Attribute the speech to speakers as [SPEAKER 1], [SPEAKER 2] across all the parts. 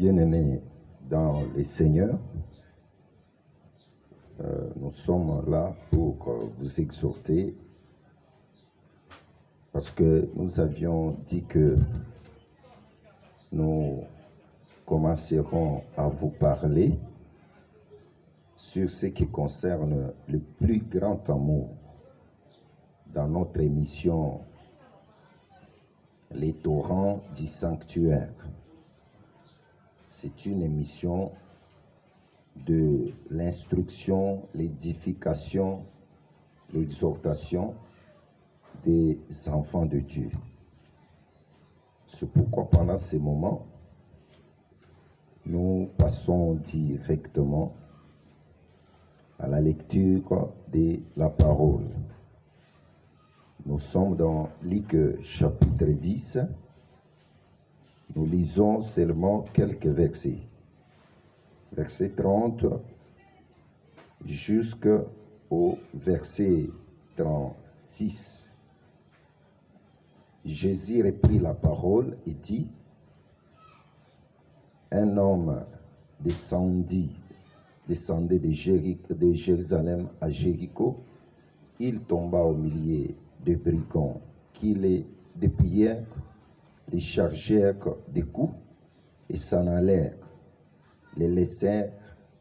[SPEAKER 1] Bien-aimés dans les Seigneurs, nous sommes là pour vous exhorter parce que nous avions dit que nous commencerons à vous parler sur ce qui concerne le plus grand amour dans notre émission Les torrents du sanctuaire. C'est une émission de l'instruction, l'édification, l'exhortation des enfants de Dieu. C'est pourquoi pendant ces moments, nous passons directement à la lecture de la parole. Nous sommes dans Luc chapitre 10. Nous lisons seulement quelques versets. Verset 30 jusqu'au verset 36. Jésus reprit la parole et dit: un homme descendait de Jérusalem à Jéricho. Il tomba au milieu de brigands qui les dépouillèrent, les chargèrent des coups et s'en allèrent, les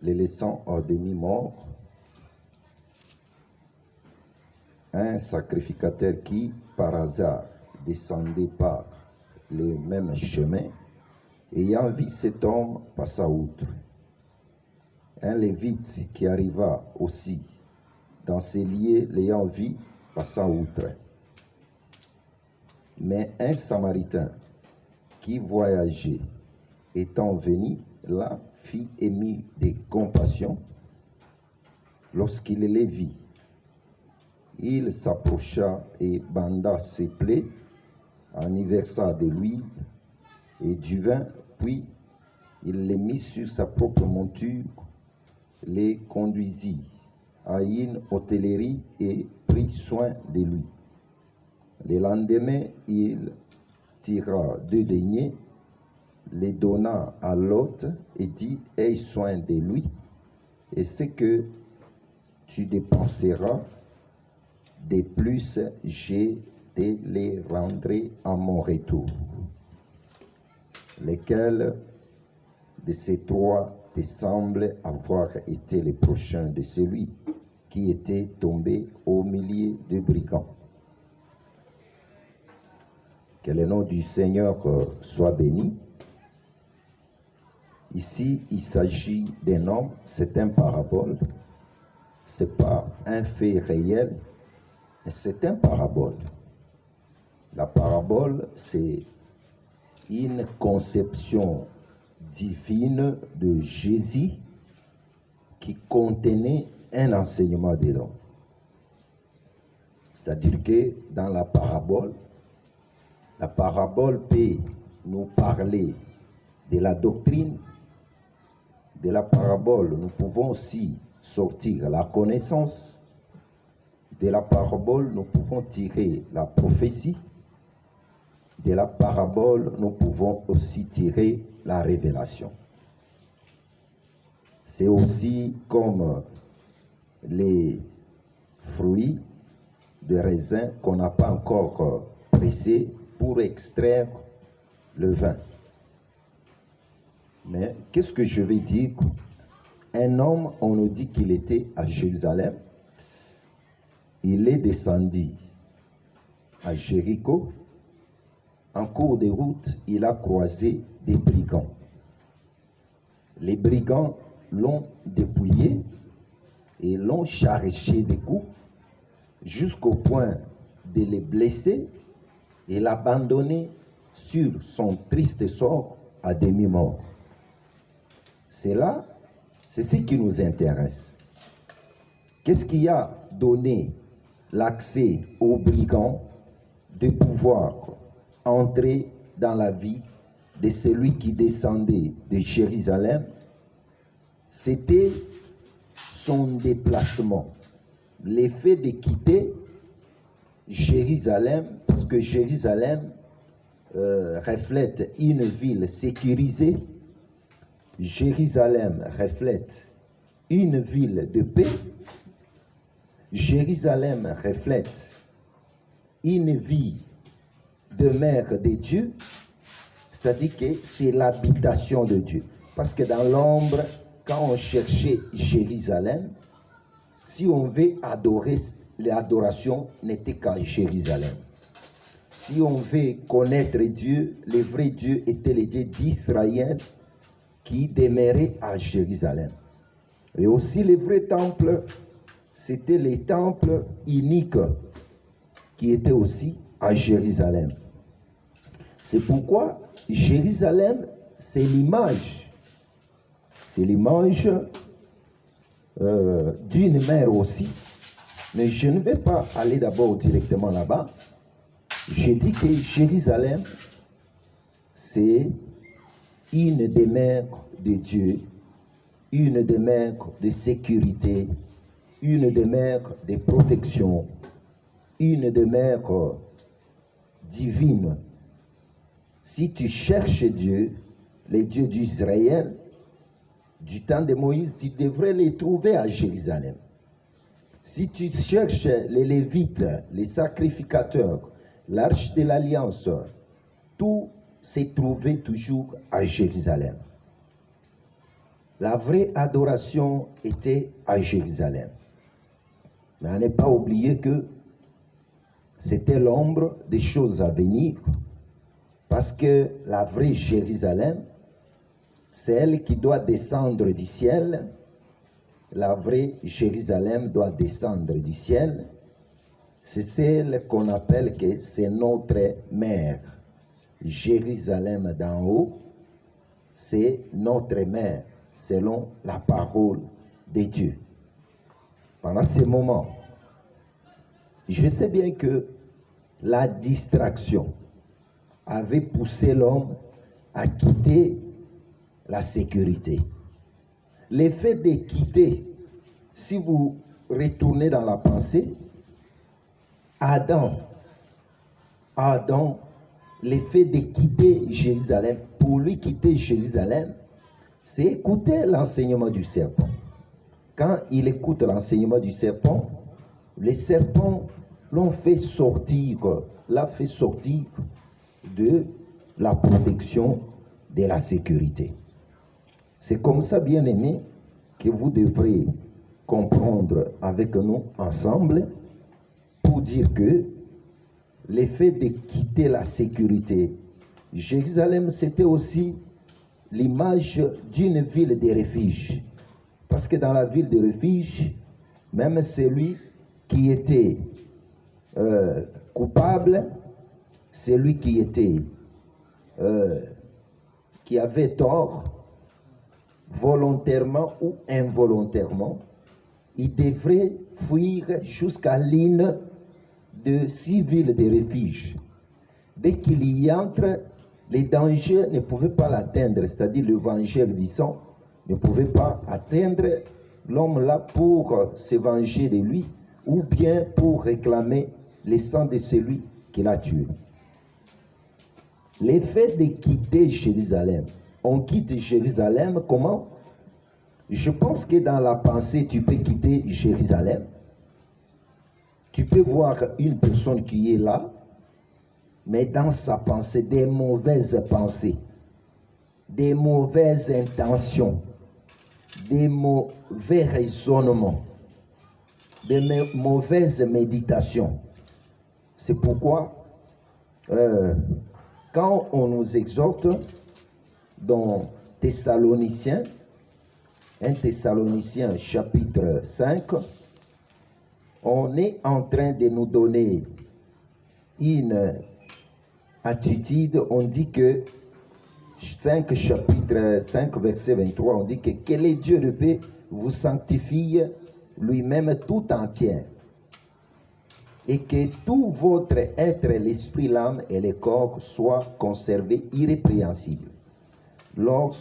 [SPEAKER 1] laissant à demi-morts. Un sacrificateur qui, par hasard, descendait par le même chemin, ayant vu cet homme, passa outre. Un lévite qui arriva aussi dans ces lieux, l'ayant vu, passa outre. Mais un Samaritain qui voyageait, étant venu là, fit ému de compassion. Lorsqu'il les vit, il s'approcha et banda ses plaies, en y versa de l'huile et du vin, puis il les mit sur sa propre monture, les conduisit à une hôtellerie et prit soin de lui. Le lendemain, il tira 2 deniers, les donna à l'hôte et dit: aie soin de lui, et ce que tu dépenseras de plus, je te les rendrai à mon retour. Lequel de ces 3 te semble avoir été le prochain de celui qui était tombé au milieu des brigands? Que le nom du Seigneur soit béni. Ici, il s'agit d'un homme, c'est un parabole. Ce n'est pas un fait réel, mais c'est un parabole. La parabole, c'est une conception divine de Jésus qui contenait un enseignement dedans. C'est-à-dire que dans la parabole peut nous parler de la doctrine. De la parabole, nous pouvons aussi sortir la connaissance. De la parabole, nous pouvons tirer la prophétie. De la parabole, nous pouvons aussi tirer la révélation. C'est aussi comme les fruits de raisin qu'on n'a pas encore pressés pour extraire le vin. Mais qu'est-ce que je vais dire? Un homme, on nous dit qu'il était à Jérusalem. Il est descendu à Jéricho. En cours de route, il a croisé des brigands. Les brigands l'ont dépouillé et l'ont chargé des coups jusqu'au point de les blesser et l'abandonner sur son triste sort à demi-mort. C'est ce qui nous intéresse. Qu'est-ce qui a donné l'accès aux brigands de pouvoir entrer dans la vie de celui qui descendait de Jérusalem? C'était son déplacement, l'effet de quitter Jérusalem, parce que Jérusalem reflète une ville sécurisée, Jérusalem reflète une ville de paix. Jérusalem reflète une vie de mère de Dieu. C'est-à-dire que c'est l'habitation de Dieu. Parce que dans l'ombre, quand on cherchait Jérusalem, si on veut adorer, l'adoration n'était qu'à Jérusalem. Si on veut connaître Dieu, le vrai Dieu était le Dieu d'Israël qui demeurait à Jérusalem. Et aussi le vrai temple, c'était le temple unique qui était aussi à Jérusalem. C'est pourquoi Jérusalem, c'est l'image. C'est l'image d'une mère aussi. Mais je ne vais pas aller d'abord directement là-bas. Je dis que Jérusalem, c'est une des mères de Dieu, une des mères de sécurité, une des mères de protection, une des mères divines. Si tu cherches Dieu, les dieux d'Israël, du temps de Moïse, tu devrais les trouver à Jérusalem. Si tu cherches les Lévites, les sacrificateurs, l'arche de l'Alliance, tout s'est trouvé toujours à Jérusalem. La vraie adoration était à Jérusalem. Mais à ne pas oublier que c'était l'ombre des choses à venir, parce que la vraie Jérusalem, c'est elle qui doit descendre du ciel. La vraie Jérusalem doit descendre du ciel. C'est celle qu'on appelle que c'est notre mère. Jérusalem d'en haut, c'est notre mère, selon la parole de Dieu. Pendant ces moments, je sais bien que la distraction avait poussé l'homme à quitter la sécurité. L'effet de quitter, si vous retournez dans la pensée, Adam, l'effet de quitter Jérusalem, pour lui quitter Jérusalem, c'est écouter l'enseignement du serpent. Quand il écoute l'enseignement du serpent, les serpents l'a fait sortir de la protection, de la sécurité. C'est comme ça, bien-aimés, que vous devrez comprendre avec nous ensemble pour dire que l'effet de quitter la sécurité, Jérusalem, c'était aussi l'image d'une ville de refuge. Parce que dans la ville de refuge, même celui qui était coupable, celui qui avait tort, volontairement ou involontairement, il devrait fuir jusqu'à l'une de 6 villes de refuge. Dès qu'il y entre, les dangers ne pouvaient pas l'atteindre, c'est-à-dire l'évangile du sang ne pouvait pas atteindre l'homme là pour se venger de lui ou bien pour réclamer le sang de celui qui l'a tué. L'effet de quitter Jérusalem. On quitte Jérusalem comment? Je pense que dans la pensée, tu peux quitter Jérusalem. Tu peux voir une personne qui est là, mais dans sa pensée, des mauvaises pensées, des mauvaises intentions, des mauvais raisonnements, des mauvaises méditations. C'est pourquoi, quand on nous exhorte dans Thessaloniciens, 1 Thessaloniciens chapitre 5, on est en train de nous donner une attitude. On dit que 5 chapitre 5 verset 23, on dit que le Dieu de paix vous sanctifie lui-même tout entier, et que tout votre être, l'esprit, l'âme et le corps soient conservés irrépréhensibles lors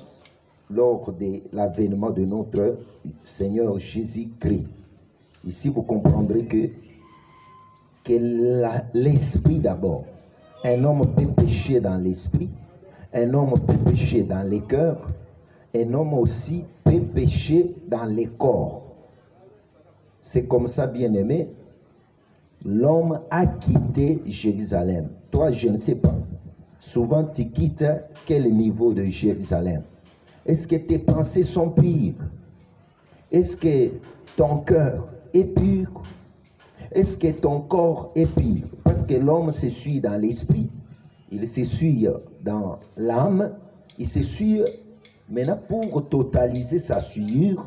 [SPEAKER 1] de l'avènement de notre Seigneur Jésus-Christ. Ici, vous comprendrez que l'esprit d'abord, un homme peut pécher dans l'esprit, un homme peut pécher dans les cœurs, un homme aussi peut pécher dans les corps. C'est comme ça, bien-aimé, l'homme a quitté Jérusalem. Toi, je ne sais pas. Souvent, tu quittes quel niveau de Jérusalem? Est-ce que tes pensées sont pures? Est-ce que ton cœur est pur? Est-ce que ton corps est pur? Parce que l'homme se suit dans l'esprit, il se suit dans l'âme, il se suit maintenant pour totaliser sa souillure.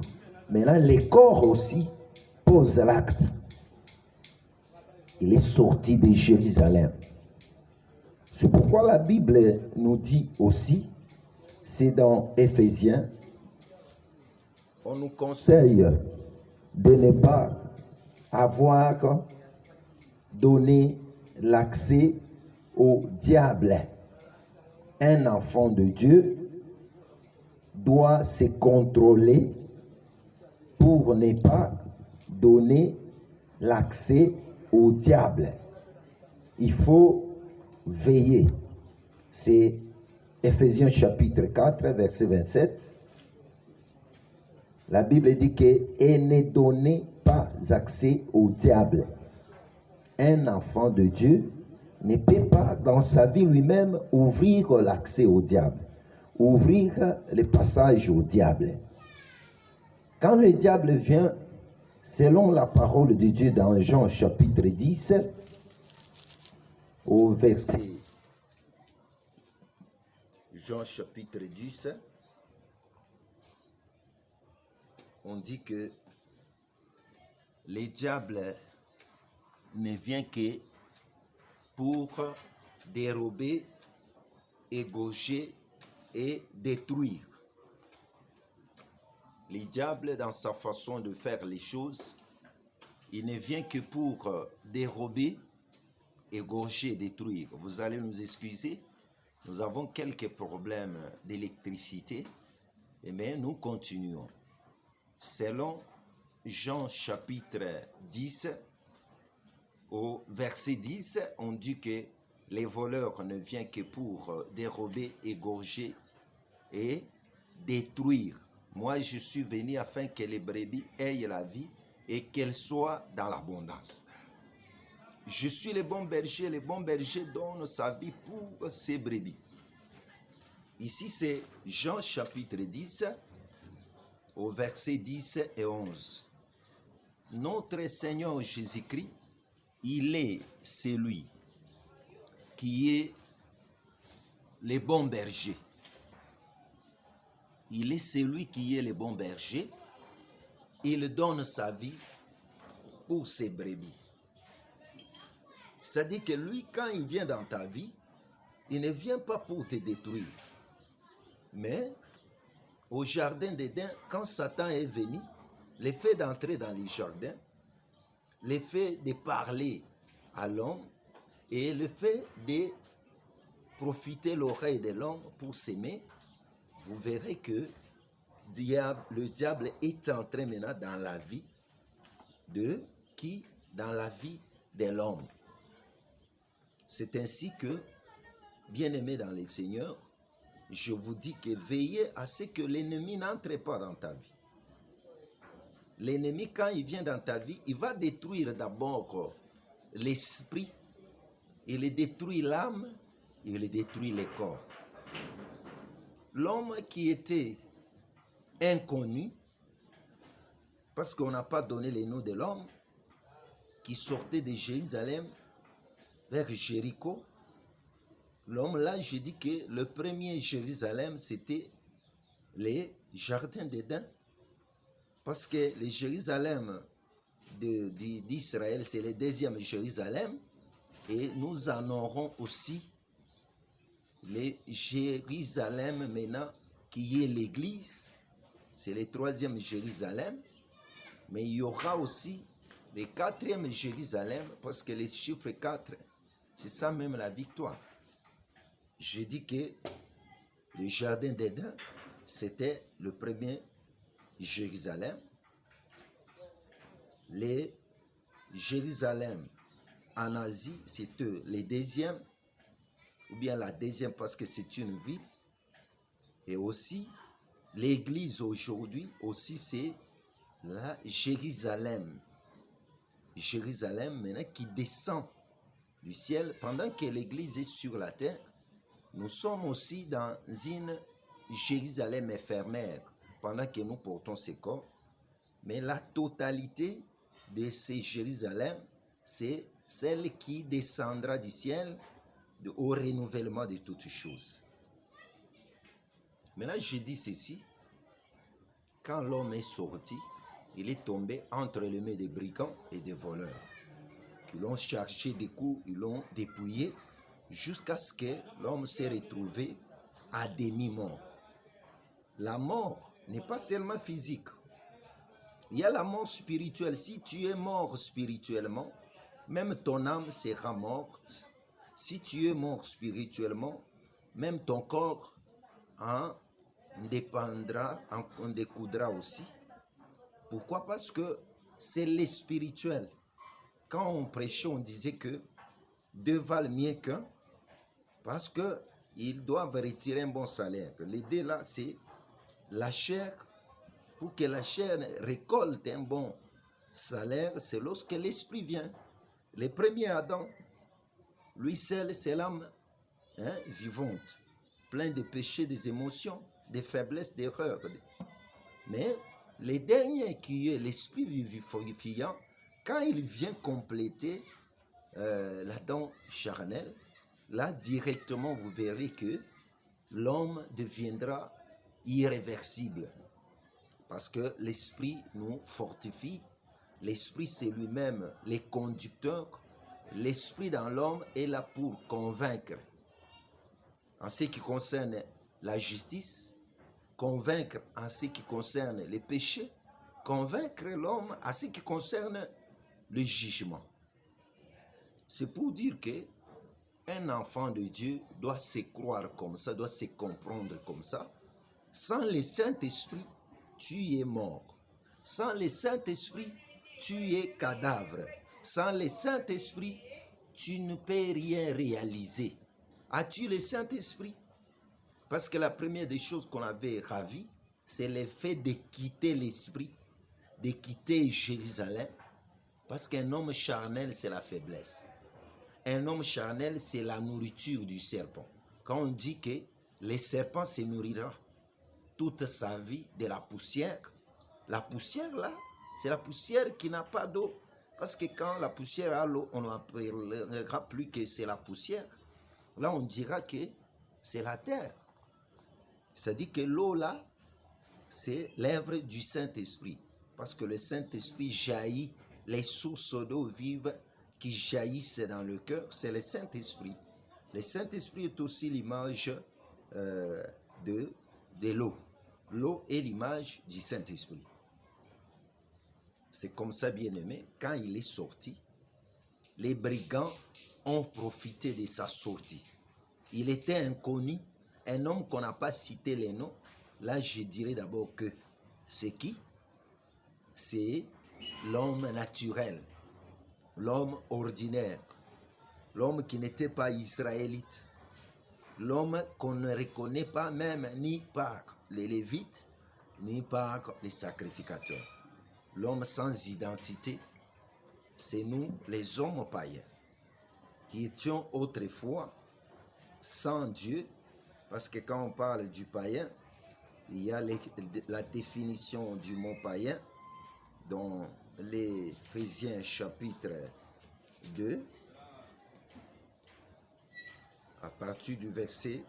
[SPEAKER 1] Maintenant, le corps aussi pose l'acte. Il est sorti de Jérusalem. C'est pourquoi la Bible nous dit aussi, c'est dans Éphésiens, on nous conseille de ne pas avoir donné l'accès au diable. Un enfant de Dieu doit se contrôler pour ne pas donner l'accès au diable. Il faut veiller. C'est Éphésiens chapitre 4, verset 27. La Bible dit que « Et ne donnez pas accès au diable ». Un enfant de Dieu ne peut pas dans sa vie lui-même ouvrir l'accès au diable, ouvrir le passage au diable. Quand le diable vient, selon la parole de Dieu dans Jean chapitre 10, au verset Jean chapitre 10, on dit que le diable ne vient que pour dérober, égorger et détruire. Le diable, dans sa façon de faire les choses, il ne vient que pour dérober, égorger et détruire. Vous allez nous excuser, nous avons quelques problèmes d'électricité, mais nous continuons. Selon Jean chapitre 10, au verset 10, on dit que les voleurs ne viennent que pour dérober, égorger et détruire. Moi, je suis venu afin que les brebis aient la vie et qu'elles soient dans l'abondance. Je suis le bon berger donne sa vie pour ses brebis. Ici, c'est Jean chapitre 10, au verset 10 et 11. Notre Seigneur Jésus-Christ, il est celui qui est le bon berger. Il est celui qui est le bon berger. Il donne sa vie pour ses brebis. C'est-à-dire que lui, quand il vient dans ta vie, il ne vient pas pour te détruire. Mais au jardin d'Éden, quand Satan est venu, le fait d'entrer dans le jardin, le fait de parler à l'homme et le fait de profiter l'oreille de l'homme pour s'aimer, vous verrez que le diable est entré maintenant dans la vie de qui? Dans la vie de l'homme. C'est ainsi que, bien-aimés dans le Seigneur, je vous dis que veillez à ce que l'ennemi n'entre pas dans ta vie. L'ennemi, quand il vient dans ta vie, il va détruire d'abord l'esprit, il détruit l'âme, il détruit le corps. L'homme qui était inconnu, parce qu'on n'a pas donné les noms de l'homme, qui sortait de Jérusalem vers Jéricho, l'homme là, je dis que le premier Jérusalem, c'était les jardins d'Éden, parce que le Jérusalem d'Israël, c'est le deuxième Jérusalem, et nous en aurons aussi le Jérusalem maintenant, qui est l'Église, c'est le troisième Jérusalem, mais il y aura aussi le quatrième Jérusalem, parce que le chiffre 4, c'est ça même la victoire. Je dis que le jardin d'Éden, c'était le premier Jérusalem. Le Jérusalem en Asie, c'était le deuxième, ou bien la deuxième parce que c'est une ville. Et aussi, L'église aujourd'hui aussi, c'est la Jérusalem. Jérusalem maintenant qui descend du ciel pendant que l'église est sur la terre. Nous sommes aussi dans une Jérusalem éphémère pendant que nous portons ces corps. Mais la totalité de ces Jérusalem, c'est celle qui descendra du ciel au renouvellement de toutes choses. Maintenant, je dis ceci. Quand l'homme est sorti, il est tombé entre les mains des brigands et des voleurs qui l'ont chargé des coups, ils l'ont dépouillé jusqu'à ce que l'homme s'est retrouvé à demi-mort. La mort n'est pas seulement physique. Il y a la mort spirituelle. Si tu es mort spirituellement, même ton âme sera morte. Si tu es mort spirituellement, même ton corps en dépendra, en découdra aussi. Pourquoi? Parce que c'est les spirituels. Quand on prêchait, on disait que deux valent mieux qu'un, parce qu'ils doivent retirer un bon salaire. L'idée là, c'est la chair. Pour que la chair récolte un bon salaire, c'est lorsque l'esprit vient. Le premier Adam, lui seul, c'est l'âme vivante, plein de péchés, des émotions, des faiblesses, d'erreurs. Mais le dernier qui est l'esprit vivifiant, quand il vient compléter l'Adam charnel, là directement vous verrez que l'homme deviendra irréversible. Parce que l'esprit nous fortifie. L'esprit, c'est lui-même les conducteurs. L'esprit dans l'homme est là pour convaincre. En ce qui concerne la justice, convaincre en ce qui concerne les péchés, convaincre l'homme en ce qui concerne le jugement. C'est pour dire que un enfant de Dieu doit se croire comme ça, doit se comprendre comme ça. Sans le Saint-Esprit, tu es mort. Sans le Saint-Esprit, tu es cadavre. Sans le Saint-Esprit, tu ne peux rien réaliser. As-tu le Saint-Esprit? Parce que la première des choses qu'on avait ravie, c'est le fait de quitter l'esprit, de quitter Jérusalem. Parce qu'un homme charnel, c'est la faiblesse. Un homme charnel, c'est la nourriture du serpent. Quand on dit que le serpent se nourrira toute sa vie de la poussière là, c'est la poussière qui n'a pas d'eau. Parce que quand la poussière a l'eau, on n'appellera plus que c'est la poussière. Là, on dira que c'est la terre. C'est-à-dire que l'eau là, c'est l'œuvre du Saint-Esprit. Parce que le Saint-Esprit jaillit, les sources d'eau vive qui jaillissent dans le cœur, c'est le Saint-Esprit. Le Saint-Esprit est aussi l'image de l'eau. L'eau est l'image du Saint-Esprit. C'est comme ça, bien-aimé, quand il est sorti, les brigands ont profité de sa sortie. Il était inconnu, un homme qu'on n'a pas cité les noms. Là, je dirais d'abord que c'est qui? C'est l'homme naturel, l'homme ordinaire, l'homme qui n'était pas israélite, l'homme qu'on ne reconnaît pas même ni par les Lévites, ni par les sacrificateurs. L'homme sans identité, c'est nous, les hommes païens, qui étions autrefois sans Dieu, parce que quand on parle du païen, il y a la définition du mot païen dans l'Éphésiens chapitre 2, à partir du verset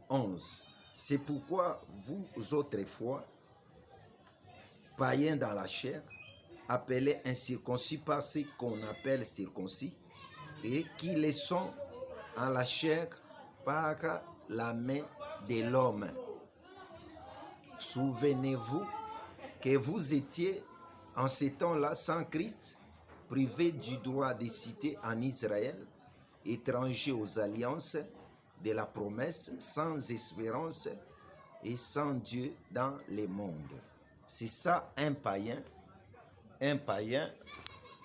[SPEAKER 1] 11. C'est pourquoi vous autrefois, païens dans la chair, appelés incirconcis par ce qu'on appelle circoncis, et qui le sont en la chair par la main de l'homme. Souvenez-vous que vous étiez en ces temps-là sans Christ, privés du droit de cité en Israël, étrangers aux alliances de la promesse, sans espérance et sans Dieu dans le monde. C'est ça un païen. Un païen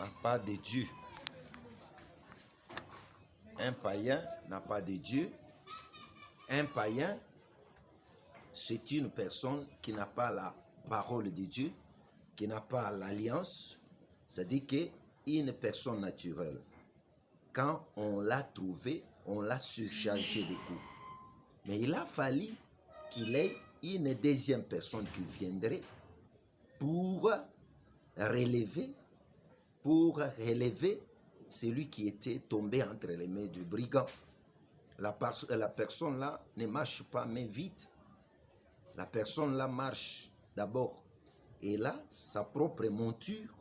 [SPEAKER 1] n'a pas de Dieu. Un païen n'a pas de Dieu. Un païen,
[SPEAKER 2] c'est une personne qui n'a pas la parole de Dieu, qui n'a pas l'alliance, c'est-à-dire qu'une personne naturelle, quand on l'a trouvé, on l'a surchargé de coups. Mais il a fallu qu'il ait une deuxième personne qui viendrait pour relever celui qui était tombé entre les mains du brigand. La personne là ne marche pas main vide. La personne là marche d'abord. Et là, sa propre monture.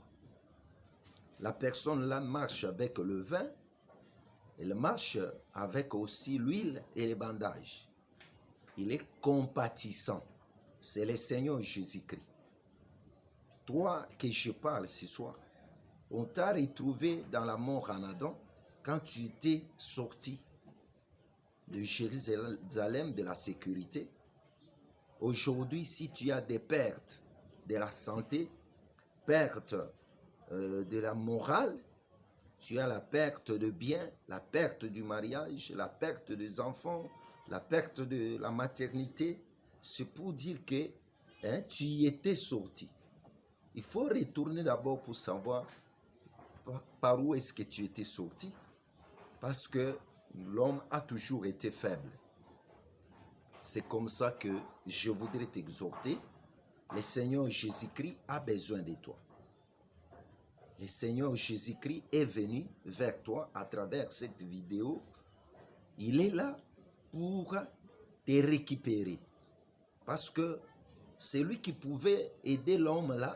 [SPEAKER 2] La personne là marche avec le vin. Elle marche avec aussi l'huile et les bandages. Il est compatissant. C'est le Seigneur Jésus-Christ. Toi que je parle ce soir, on t'a retrouvé dans la mort en Adam quand tu étais sorti de Jérusalem, de la sécurité. Aujourd'hui, si tu as des pertes de la santé, perte de la morale, tu as la perte de biens, la perte du mariage, la perte des enfants, la perte de la maternité, c'est pour dire que tu y étais sorti. Il faut retourner d'abord pour savoir par où est-ce que tu étais sorti, parce que l'homme a toujours été faible. C'est comme ça que je voudrais t'exhorter. Le Seigneur Jésus-Christ a besoin de toi. Le Seigneur Jésus-Christ est venu vers toi à travers cette vidéo. Il est là pour te récupérer. Parce que c'est lui qui pouvait aider l'homme là